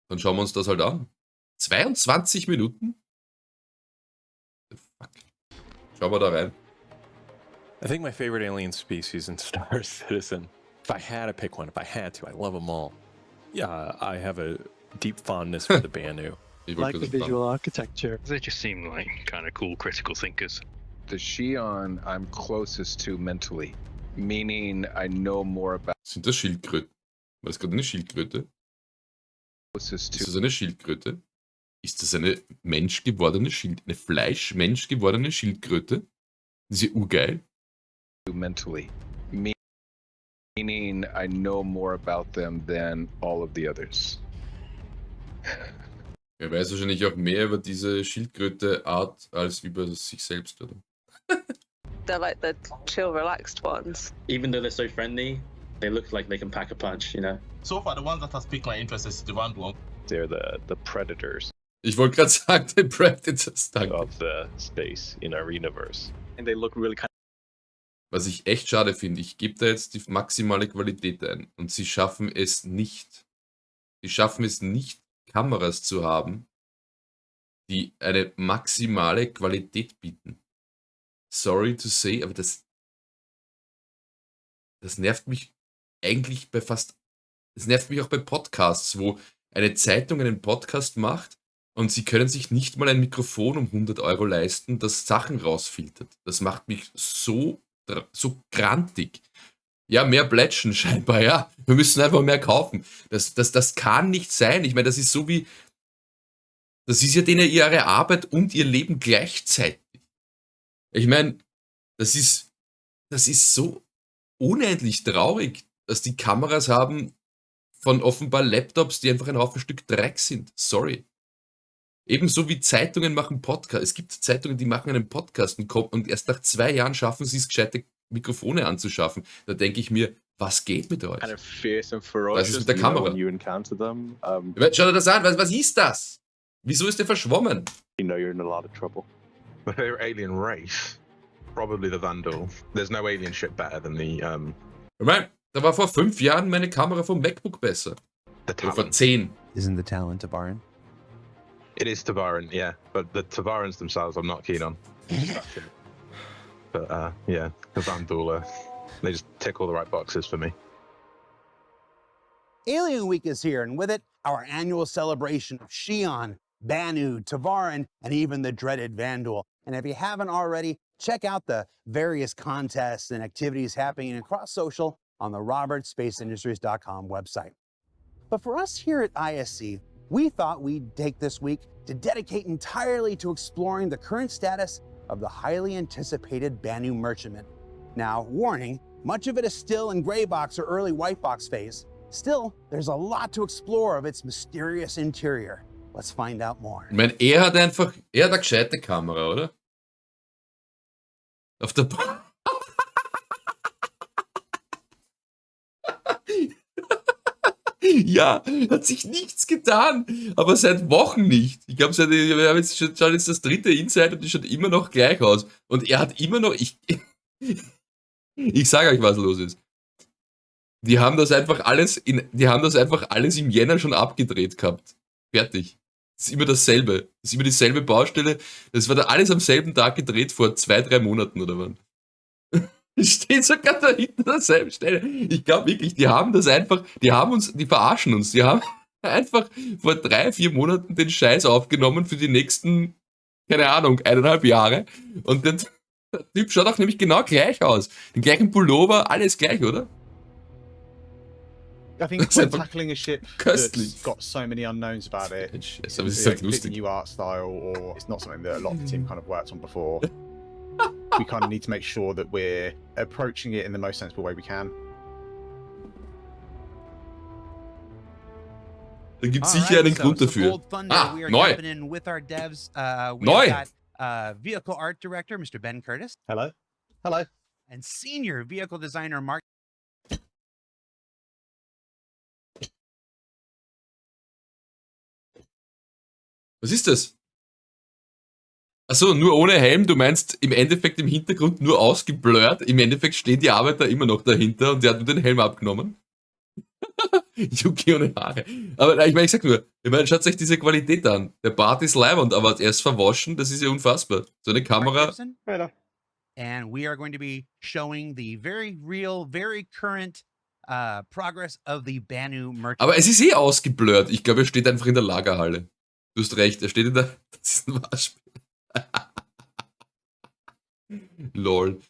Dann schauen wir uns das halt an. 22 Minuten? Fuck. Schauen wir da rein. I think my favorite alien species in Star Citizen. If I had to pick one, if I had to, I love them all. Yeah, I have a deep fondness for the Banu. Like the visual architecture. They just seem like kind of cool critical thinkers. The Xi'an I'm closest to mentally, meaning I know more about. Sind das Schildkröten? War das gerade eine Schildkröte? Closest Ist to das eine Schildkröte? Ist das eine menschgewordene eine Fleisch-Mensch-gewordene Schildkröte? Ist sie urgeil? mentally, meaning I know more about them than all of the others. Er weiß wahrscheinlich auch mehr über diese Schildkröte-Art als über sich selbst, oder? They're like the chill, relaxed ones. Even though they're so friendly, they look like they can pack a punch, you know? So far, the ones that has piqued my interest is the Vandal They're the predators Ich wollte gerade sagen, The Predators, danke. of the space in our universe. And they look really kind Was ich echt schade finde, ich gebe da jetzt die maximale Qualität ein und sie schaffen es nicht. Sie schaffen es nicht, Kameras zu haben, die eine maximale Qualität bieten. Sorry to say, aber das nervt mich eigentlich bei fast. Das nervt mich auch bei Podcasts, wo eine Zeitung einen Podcast macht und sie können sich nicht mal ein Mikrofon um 100 Euro leisten, das Sachen rausfiltert. Das macht mich so grantig. Ja, mehr plätschen scheinbar, ja. Wir müssen einfach mehr kaufen. Das kann nicht sein. Ich meine, das ist so wie. Das ist ja denen ihre Arbeit und ihr Leben gleichzeitig. Ich meine, das ist so unendlich traurig, dass die Kameras haben von offenbar Laptops, die einfach ein Haufen Stück Dreck sind. Sorry. Ebenso wie Zeitungen machen Podcasts. Es gibt Zeitungen, die machen einen Podcast und erst nach 2 Jahren schaffen sie es, gescheite Mikrofone anzuschaffen. Da denke ich mir, was geht mit euch? kind of fierce and Was ferocious, ist mit der you know, Kamera? when you encounter them. Schau dir das an, was ist das? Wieso ist der verschwommen? You know you're in a lot of trouble. If they're alien race, probably the Vandal. There's no alien ship better than the Ich meine, da war vor 5 Jahren meine Kamera vom MacBook besser. Oder vor Talon. 10. Isn't the Talon Tabaran? It is Tavaran, yeah, but the Tavarans themselves I'm not keen on. But yeah, the Vandal, they just tick all the right boxes for me. Alien Week is here, and with it, our annual celebration of Xi'an, Banu, Tavaran, and even the dreaded Vandal. And if you haven't already, check out the various contests and activities happening across social on the robertspaceindustries.com website. But for us here at ISC, we thought we'd take this week to dedicate entirely to exploring the current status of the highly anticipated Banu merchantman. Now, warning, much of it is still in gray box or early white box phase. Still, there's a lot to explore of its mysterious interior. Let's find out more. Ich meine, er hat eine gescheite Kamera, oder? Auf der Ja, hat sich nichts getan, aber seit Wochen nicht. Ich glaube, wir haben jetzt schon das 3. Insight und die schaut immer noch gleich aus. Und er hat immer noch, ich sage euch, was los ist. Die haben das einfach alles im Jänner schon abgedreht gehabt. Fertig. Das ist immer dasselbe. Das ist immer dieselbe Baustelle. Das war da alles am selben Tag gedreht vor 2-3 Monaten oder wann. Steht sogar da hinten an derselben Stelle. Ich glaube wirklich, die verarschen uns. Die haben einfach vor 3-4 Monaten den Scheiß aufgenommen für die nächsten, keine Ahnung, 1,5 Jahre. Und der Typ schaut auch nämlich genau gleich aus. Den gleichen Pullover, alles gleich, oder? I think when tackling a ship köstlich. that's got so many unknowns about it, Aber es ist halt a lustig. new art style, or it's not something that a lot of the team kind of worked on before. We kind of need to make sure that we're approaching it in the most sensible way we can. Da gibt es sicher einen Grund dafür. Neu! Neu! Vehicle Art Director, Mr. Ben Curtis. Hello. Hello. And Senior Vehicle Designer, Mark. Was ist das? Achso, nur ohne Helm, du meinst im Endeffekt im Hintergrund nur ausgeblurrt, im Endeffekt stehen die Arbeiter immer noch dahinter und der hat nur den Helm abgenommen. Yuki ohne Haare. Aber nein, ich sag nur, schaut euch diese Qualität an. Der Bart ist leibend, aber er ist verwaschen, das ist ja unfassbar. So eine Kamera. And we are going to be showing the very real, very current progress of the Banu merchant. Aber es ist eh ausgeblurrt. Ich glaube, er steht einfach in der Lagerhalle. Du hast recht, er steht in der. Das ist ein Waschbär. Lol.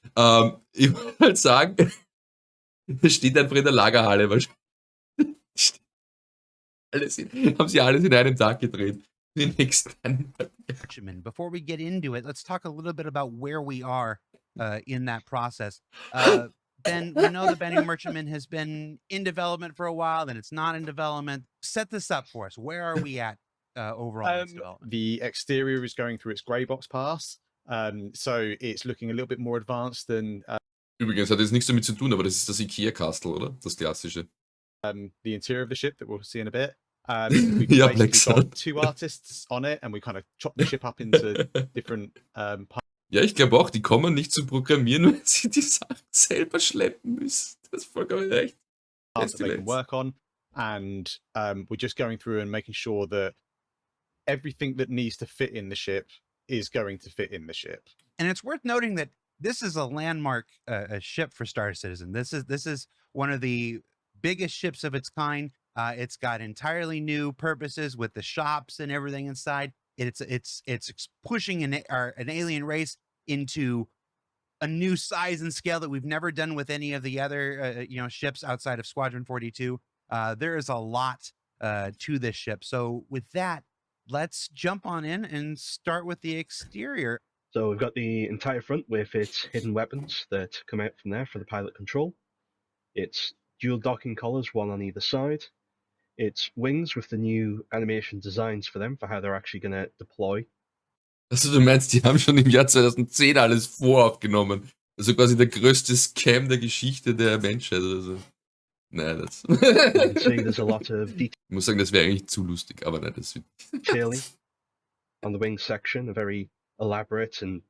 Ich wollte halt sagen, er steht einfach in der Lagerhalle, weil haben sie alles in einem Tag gedreht. Den nächsten. Before we get into it, let's talk a little bit about where we are in that process. Ben, we know the Banu Merchantman has been in development for a while, then it's not in development. Set this up for us. Where are we at overall in this development? The exterior is going through its grey box pass, so it's looking a little bit more advanced than. Übrigens hat das nichts damit zu tun, aber das ist das IKEA-Castle, oder? Das klassische. The interior of the ship that we'll see in a bit. We've Ja, basically got 2 artists on it, and we kind of chop the ship up into different parts. Ja, ich glaube auch, die kommen nicht zum Programmieren, wenn sie die Sachen selber schleppen müssen. Das ist vollkommen recht. That they can work on, and we're just going through and making sure that everything that needs to fit in the ship is going to fit in the ship. And it's worth noting that this is a landmark ship for Star Citizen. This is one of the biggest ships of its kind. It's got entirely new purposes with the shops and everything inside. It's pushing an alien race into a new size and scale that we've never done with any of the other ships outside of Squadron 42. There is a lot to this ship. So with that, let's jump on in and start with the exterior. So we've got the entire front with its hidden weapons that come out from there for the pilot control. It's dual docking collars, one on either side. It's wings with the new animation designs for them, for how they're actually going to deploy. Also du meinst, die haben schon im Jahr 2010 alles voraufgenommen. Also quasi der größte Scam der Geschichte der Menschheit oder so. Nein, das... There's a lot of Ich muss sagen, das wäre eigentlich zu lustig, aber nein, das wird... detailing on the wings section, a very elaborate and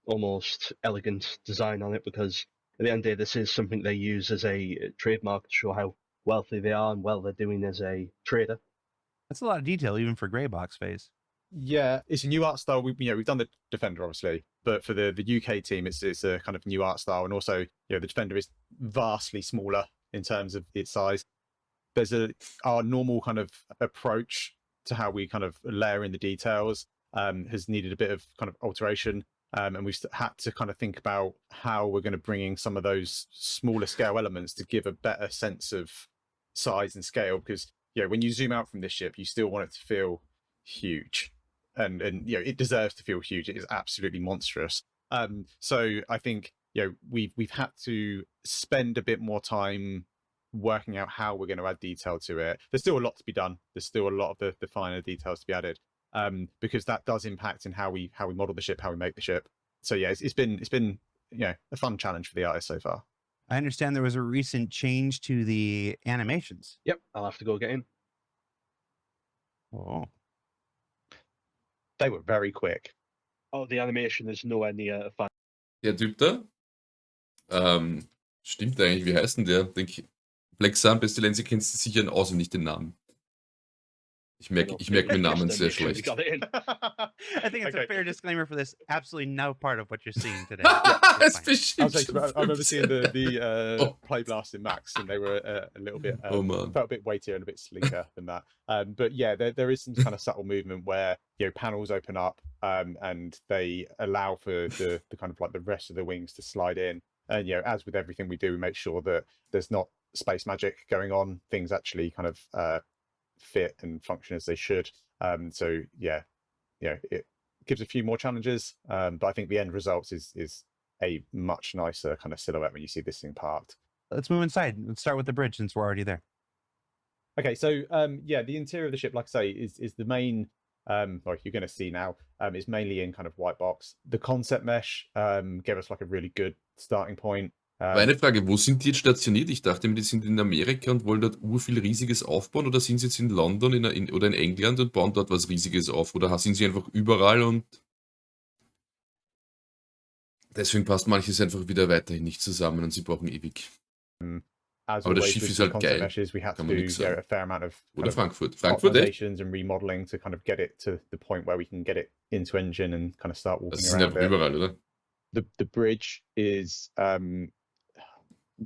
almost elegant design on it, because at the end of the day, this is something they use as a trademark to show how wealthy they are and well they're doing as a trader. That's a lot of detail, even for grey box phase. Yeah, it's a new art style. We've done the Defender obviously, but for the UK team, it's a kind of new art style, and also the Defender is vastly smaller in terms of its size. There's our normal kind of approach to how we kind of layer in the details has needed a bit of kind of alteration. And we've had to kind of think about how we're going to bring in some of those smaller scale elements to give a better sense of size and scale, because when you zoom out from this ship, you still want it to feel huge, and it deserves to feel huge. It is absolutely monstrous. So I think we've had to spend a bit more time working out how we're going to add detail to it. There's still a lot to be done. There's still a lot of the finer details to be added, because that does impact in how we model the ship, how we make the ship. So yeah, it's been a fun challenge for the artist so far. I understand there was a recent change to the animations. Yep, I'll have to go get in. Oh. They were very quick. Oh, the animation is nowhere near fun. Der Typ da? Stimmt eigentlich, wie heißt denn der? Denk, Black Sun, Pestilenz, kennst du sicher auswendig den Namen. Ich merke mir Namen sehr schlecht. I think it's a fair disclaimer for this. Absolutely no part of what you're seeing today. I remember seeing the play blast in Max, and they were a little bit felt a bit weightier and a bit sleeker than that. But yeah, there is some kind of subtle movement where panels open up and they allow for the kind of like the rest of the wings to slide in. And as with everything we do, we make sure that there's not space magic going on. Things actually kind of fit and function as they should. So yeah, it gives a few more challenges, but I think the end result is a much nicer kind of silhouette when you see this thing parked. Let's move inside. Let's start with the bridge since we're already there. Okay, so yeah, the interior of the ship, like I say, is the main like you're going to see now, is mainly in kind of white box. The concept mesh gave us like a really good starting point. Aber eine Frage, wo sind die jetzt stationiert? Ich dachte mir, die sind in Amerika und wollen dort urviel Riesiges aufbauen, oder sind sie jetzt in London oder in England und bauen dort was Riesiges auf, oder sind sie einfach überall und deswegen passt manches einfach wieder weiterhin nicht zusammen und sie brauchen ewig. as Aber das always Schiff with ist the halt concept geil. meshes, we had to Kann do man nix sagen. a fair amount of Oder Frankfurt. Frankfurt echt? optimizations and remodeling to kind of get it to the point where we can get it into engine and kind of start Das walking sind around einfach it. überall, oder? The bridge is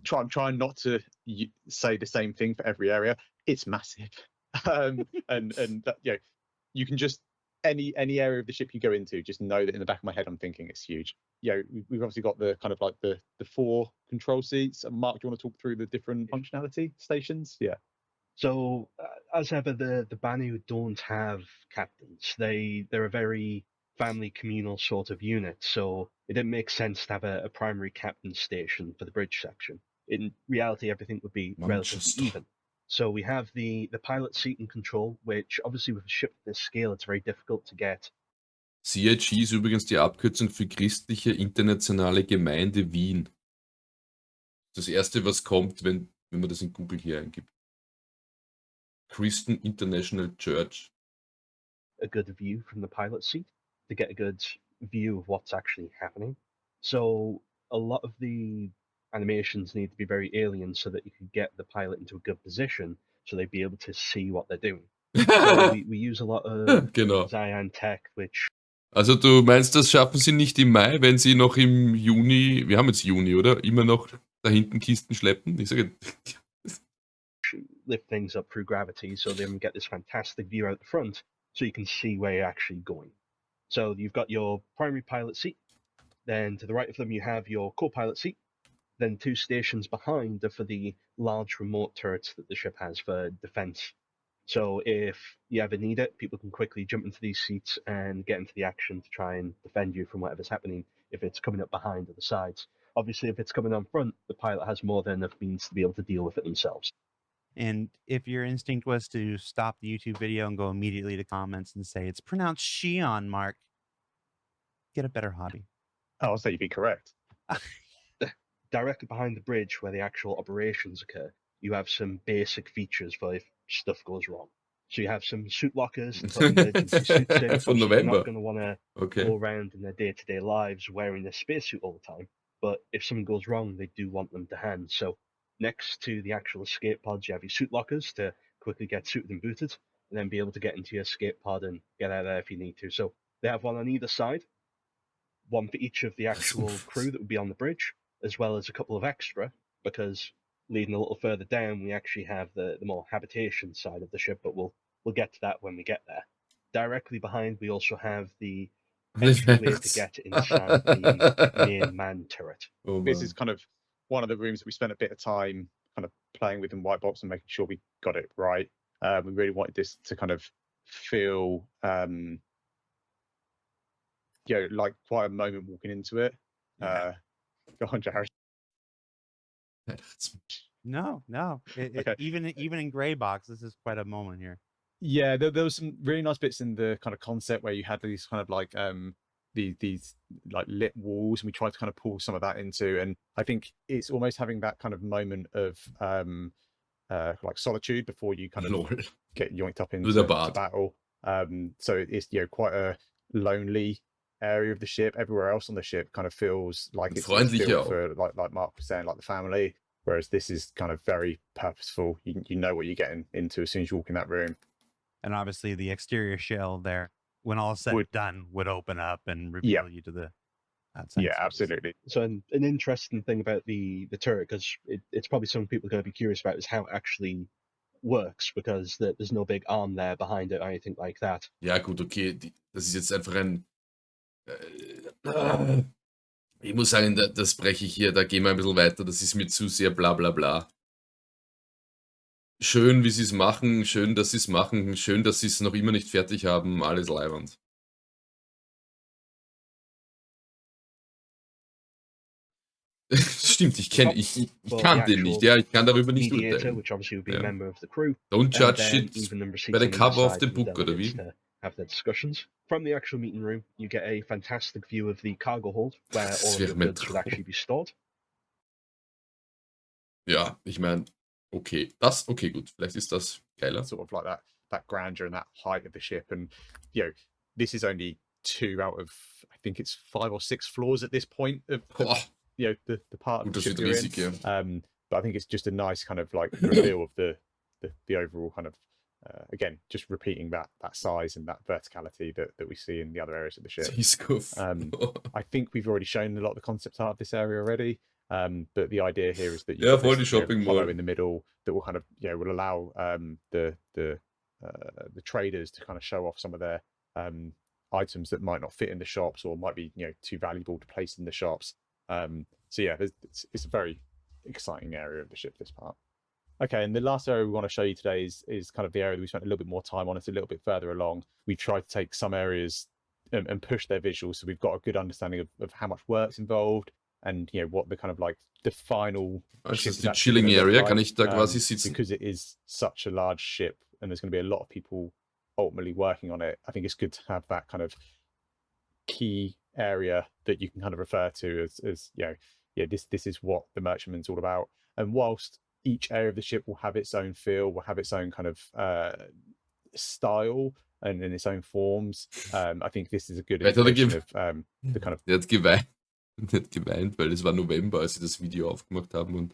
trying not to say the same thing for every area. It's massive, and that, you know, you can just any area of the ship you go into, just know that in the back of my head I'm thinking it's huge. You know, we've obviously got the kind of like the 4 control seats. Mark, do you want to talk through the different functionality stations? Yeah. So as ever, the Banu don't have captains. They're a very family communal sort of unit, so it didn't make sense to have a primary captain station for the bridge section. In reality, everything would be relatively even. So we have the pilot seat and control, which obviously with a ship of this scale, it's very difficult to get. CIG ist übrigens die Abkürzung für Christliche Internationale Gemeinde Wien. Das erste, was kommt, wenn man das in Google hier eingibt. Christian International Church. A good view from the pilot seat to get a good view of what's actually happening. So a lot of the animations need to be very alien so that you can get the pilot into a good position so they'd be able to see what they're doing. So we use a lot of Genau. Cyan tech, which. Also du meinst, das schaffen sie nicht im Mai, wenn sie noch im Juni, wir haben jetzt Juni, oder? Immer noch da hinten Kisten schleppen? Ich sage... lift things up through gravity so they can get this fantastic view out the front so you can see where you're actually going. So you've got your primary pilot seat, then to the right of them you have your co-pilot seat, then 2 stations behind are for the large remote turrets that the ship has for defense. So if you ever need it, people can quickly jump into these seats and get into the action to try and defend you from whatever's happening if it's coming up behind or the sides. Obviously, if it's coming on front, the pilot has more than enough means to be able to deal with it themselves. And if your instinct was to stop the YouTube video and go immediately to comments and say, it's pronounced Xi'an, Mark, get a better hobby. I'll say you'd be correct. Directly behind the bridge where the actual operations occur, you have some basic features for if stuff goes wrong. So you have some suit lockers, put emergency suits in. From They're November. not going to want to go around in their day-to-day lives wearing their spacesuit all the time. But if something goes wrong, they do want them to hand. So next to the actual escape pods, you have your suit lockers to quickly get suited and booted, and then be able to get into your escape pod and get out of there if you need to. So they have one on either side, one for each of the actual crew that would be on the bridge, as well as a couple of extra, because leading a little further down, we actually have the more habitation side of the ship, but we'll get to that when we get there. Directly behind, we also have the entryway to get inside the main man turret. This is kind of one of the rooms that we spent a bit of time kind of playing with in white box and making sure we got it right. We really wanted this to kind of feel, you know, like quite a moment walking into it. Go on, Jared. No. Okay. Even in gray box, this is quite a moment here. Yeah, there was some really nice bits in the kind of concept where you had these kind of like these like lit walls, and we tried to kind of pull some of that into, and I think it's almost having that kind of moment of like solitude before you kind of get yoinked up into battle. So it's, you know, quite a lonely area of the ship. Everywhere else on the ship kind of feels like it's built for, like Mark was saying, like the family, whereas this is kind of very purposeful. You know what you're getting into as soon as you walk in that room. And obviously the exterior shell there, when all said and done, would open up and reveal you to the outside. Yeah, absolutely. So an interesting thing about the turret, because it's probably some people are going to be curious about, is how it actually works, because there's no big arm there behind it or anything like that. Ja gut, okay, das ist jetzt einfach ein... ich muss sagen, das breche ich hier, da gehen wir ein bisschen weiter, das ist mir zu sehr bla bla bla. Schön, wie sie es machen, schön, dass sie es machen, schön, dass sie es noch immer nicht fertig haben, alles leiwand. Stimmt, ich kann den nicht, ja, ich kann darüber nicht urteilen. Ja. Don't judge shit by the cover of the book, oder wie? Have their discussions. From the actual meeting room, you get a fantastic view of the cargo hold, where all of the goods would actually be stored. Ja, ich meine, okay, gut, vielleicht ist das geiler. Sort of like that grandeur and that height of the ship, and you know, this is only 2 out of, I think it's 5 or 6 floors at this point of you know, the part of the ship you're in. But I think it's just a nice kind of like reveal of the overall kind of again, just repeating that size and that verticality that we see in the other areas of the ship. I think we've already shown a lot of the concept art of this area already. But the idea here is that you for the shopping hollow mall in the middle that will kind of will allow the traders to kind of show off some of their items that might not fit in the shops or might be too valuable to place in the shops. So yeah, it's a very exciting area of the ship, this part. Okay, and the last area we want to show you today is kind of the area that we spent a little bit more time on. It's a little bit further along. We tried to take some areas and push their visuals, so we've got a good understanding of how much work's involved and what the kind of like the final. Das ist die chilling area, kann ich da quasi sitzen? Because it is such a large ship and there's going to be a lot of people ultimately working on it. I think it's good to have that kind of key area that you can kind of refer to as this is what the merchantman's all about. And whilst each area of the ship will have its own feel, will have its own kind of style and in its own forms. I think this is a good indication of the kind of. Der hat geweint, weil es war November, als sie das Video aufgemacht haben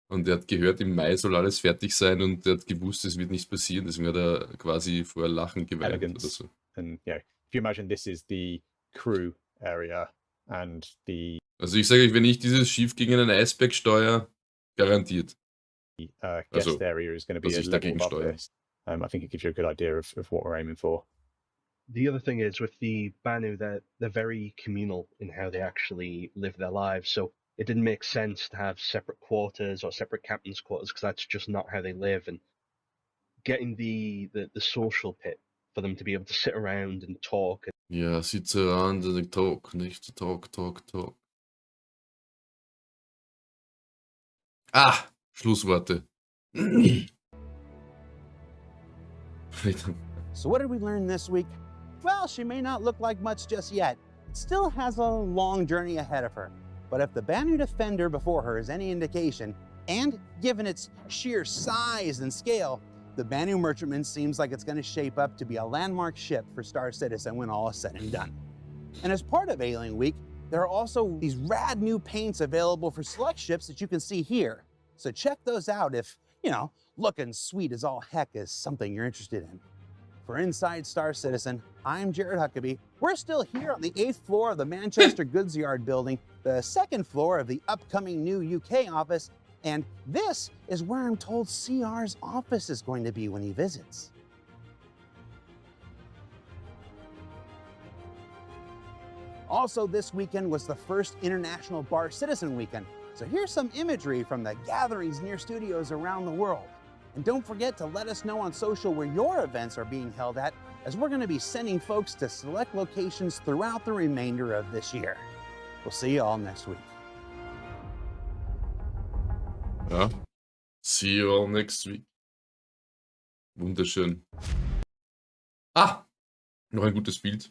und er hat gehört, im Mai soll alles fertig sein und er hat gewusst, es wird nichts passieren, deswegen hat er quasi vor Lachen geweint oder so. And if you imagine this is the crew area and the. Also ich sage euch, wenn ich dieses Schiff gegen einen Eisberg steuere, garantiert. Guest area is going to be a level above this. I think it gives you a good idea of what we're aiming for. The other thing is with the Banu, they're very communal in how they actually live their lives. So it didn't make sense to have separate quarters or separate captain's quarters because that's just not how they live. And getting the social pit for them to be able to sit around and talk. Ja, sit around and talk, nicht talk. Ah, Schlussworte. So what did we learn this week? Well, she may not look like much just yet. It still has a long journey ahead of her. But if the Banu Defender before her is any indication, and given its sheer size and scale, the Banu Merchantman seems like it's going to shape up to be a landmark ship for Star Citizen when all is said and done. And as part of Alien Week, there are also these rad new paints available for select ships that you can see here. So check those out if, looking sweet as all heck is something you're interested in. For Inside Star Citizen, I'm Jared Huckabee. We're still here on the 8th floor of the Manchester Goods Yard building, the 2nd floor of the upcoming new UK office, and this is where I'm told CR's office is going to be when he visits. Also this weekend was the first International Bar Citizen Weekend, so here's some imagery from the gatherings near studios around the world. And don't forget to let us know on social where your events are being held at, as we're going to be sending folks to select locations throughout the remainder of this year. We'll see you all next week. Ja, see you all next week. Wunderschön. Ah, noch ein gutes Bild.